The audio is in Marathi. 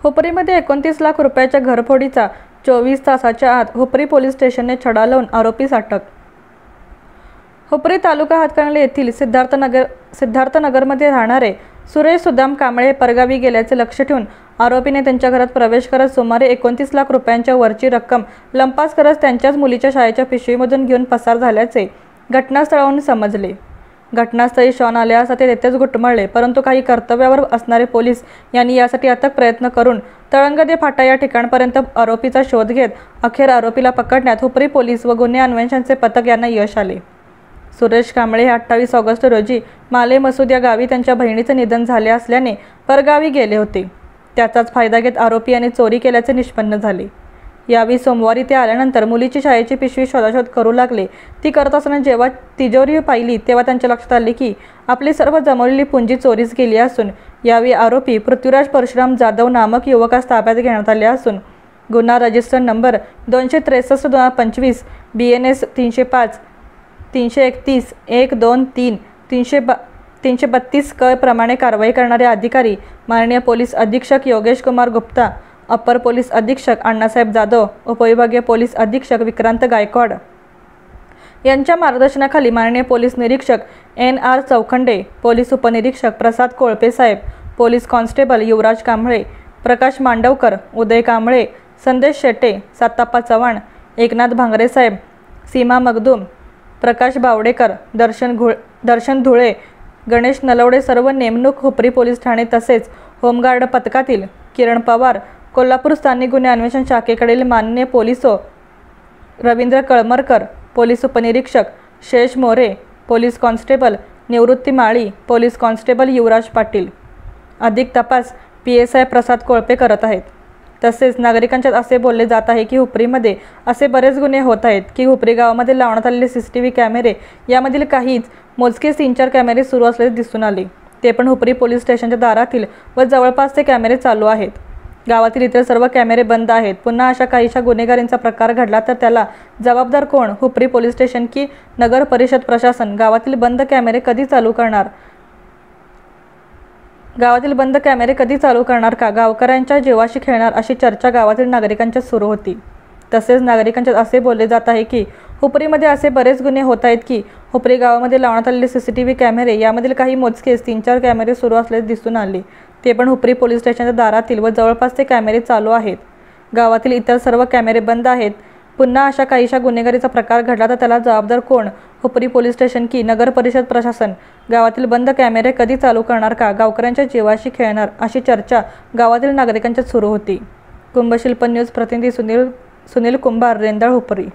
हुपरीमध्ये 29 लाख रुपयाच्या घरफोडीचा 24 तासाच्या आत हुपरी पोलीस स्टेशनने छडा लावून आरोपीस अटक। हुपरी तालुका हातकणंगले येथील सिद्धार्थनगरमध्ये राहणारे सुरेश सुदाम कांबळे परगावी गेल्याचे लक्ष ठेवून आरोपीने त्यांच्या घरात प्रवेश करत सुमारे 29 लाख रुपयांच्या वरची रक्कम लंपास करत त्यांच्याच मुलीच्या शाळेच्या पिशवीमधून घेऊन पसार झाल्याचे घटनास्थळावरून समजले। घटनास्थळी शॉन आले असता ते तेथेच घुटमळले, परंतु काही कर्तव्यावर असणारे पोलीस यांनी यासाठी अथक प्रयत्न करून तळंगदे फाटा या ठिकाणपर्यंत आरोपीचा शोध घेत अखेर आरोपीला पकडण्यात हुपरी पोलीस व गुन्हे अन्वेषणाचे पथक यांना यश आले। सुरेश कांबळे हे 28 ऑगस्ट रोजी माले मसूद या गावी त्यांच्या बहिणीचे निधन झाले असल्याने परगावी गेले होते। त्याचाच फायदा घेत आरोपी यांनी चोरी केल्याचे निष्पन्न झाले। यावेळी सोमवारी ते आल्यानंतर मुलीची शाळेची पिशवी शोधाशोध करू लागले। ती करत असताना जेव्हा तिजोरी पाहिली तेव्हा त्यांच्या लक्षात आले की आपली सर्व जमवलेली पुंजी चोरीस गेली असून यावेळी आरोपी पृथ्वीराज परशुराम जाधव नामक युवकास ताब्यात घेण्यात आले असून गुन्हा रजिस्टर नंबर 263/2025 BNS 305 331 123 332 क प्रमाणे कारवाई करणारे अधिकारी माननीय पोलीस अधीक्षक योगेश कुमार गुप्ता, अपर पोलीस अधीक्षक अण्णासाहेब जाधव, उपविभागीय पोलीस अधीक्षक विक्रांत गायकवाड यांच्या मार्गदर्शनाखाली माननीय पोलीस निरीक्षक NR चौखंडे, पोलीस उपनिरीक्षक प्रसाद कोळपे साहेब, पोलीस कॉन्स्टेबल युवराज कांबळे, प्रकाश मांडवकर, उदय कांबळे, संदेश शेटे, साताप्पा चव्हाण, एकनाथ भांगरे साहेब, सीमा मगदूम, प्रकाश बावडेकर, दर्शन धुळे, गणेश नलवडे सर्व नेमणूक हुपरी पोलीस ठाणे तसेच होमगार्ड पथकातील किरण पवार, कोल्हापूर स्थानिक गुन्हे अन्वेषण शाखेकडील माननीय पोलिसो रवींद्र कळमरकर, पोलीस उपनिरीक्षक शेष मोरे, पोलीस कॉन्स्टेबल निवृत्ती माळी, पोलीस कॉन्स्टेबल युवराज पाटील अधिक तपास PSI प्रसाद कोळपे करत आहेत। तसेच नागरिकांच्यात असे बोलले जात आहे की हुपरीमध्ये असे बरेच गुन्हे होत आहेत की हुपरी गावामध्ये लावण्यात आलेले CCTV कॅमेरे यामधील काहीच मोजके 3-4 कॅमेरे सुरू असल्याचे दिसून आले। ते पण हुपरी पोलीस स्टेशनच्या दारातील व जवळपासचे कॅमेरे चालू आहेत। गावातील इतर सर्व कॅमेरे बंद आहेत। पुन्हा अशा काहीशा गुन्हेगारींचा प्रकार घडला तर त्याला जबाबदार कोण? हुपरी पोलीस स्टेशन की नगर परिषद प्रशासन? गावातील बंद कॅमेरे कधी चालू करणार का? गावकऱ्यांच्या जीवाशी खेळणार अशी चर्चा गावातील नागरिकांच्यात सुरू होती। तसेच नागरिकांच्यात असे बोलले जात आहे की हुपरीमध्ये असे बरेच गुन्हे होत आहेत की हुपरी गावामध्ये लावण्यात आलेले CCTV कॅमेरे यामधील काही मोजकेच 3-4 कॅमेरे सुरू असल्याचे दिसून आले। ते पण हुपरी पोलीस स्टेशनच्या दारातील व जवळपासचे कॅमेरे चालू आहेत। गावातील इतर सर्व कॅमेरे बंद आहेत। पुन्हा अशा काहीशा गुन्हेगारीचा प्रकार घडला तर त्याला जबाबदार कोण? हुपरी पोलीस स्टेशन की नगर परिषद प्रशासन? गावातील बंद कॅमेरे कधी चालू करणार का? गावकऱ्यांच्या जीवाशी खेळणार अशी चर्चा गावातील नागरिकांच्यात सुरू होती। कुंभशिल्प न्यूज प्रतिनिधी सुनील कुंभार, रेंदाळ, हुपरी।